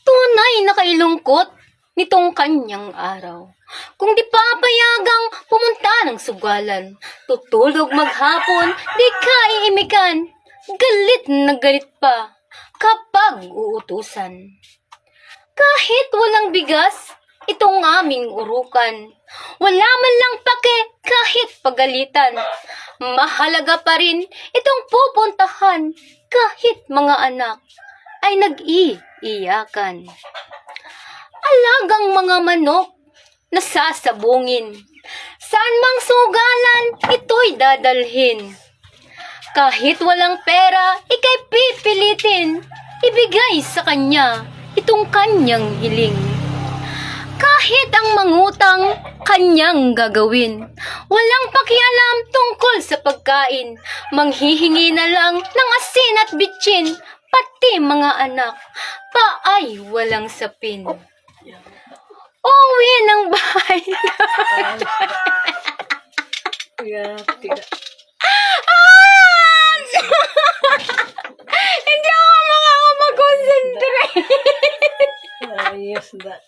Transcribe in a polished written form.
Tunay na kailungkot nitong kanyang araw. Kung di papayagang pumunta ng sugalan, tutulog maghapon, di ka iimikan. Galit na galit pa kapag uutusan. Kahit walang bigas, itong aming urukan. Wala man lang pake kahit pagalitan. Mahalaga pa rin itong pupuntahan kahit mga anak ay nag-iiyakan. Alagang mga manok na sasabungin. Saan mang sugalan, ito'y dadalhin. Kahit walang pera, ika'y pipilitin. Ibigay sa kanya itong kanyang hiling. Kahit ang mangutang, kanyang gagawin. Walang pakialam tungkol sa pagkain. Manghihingi na lang ng asin at bitsin. Pati mga anak, paay walang sapin. Uwi ng bahay. Hindi ako makakapag-concentrate. Yes, that.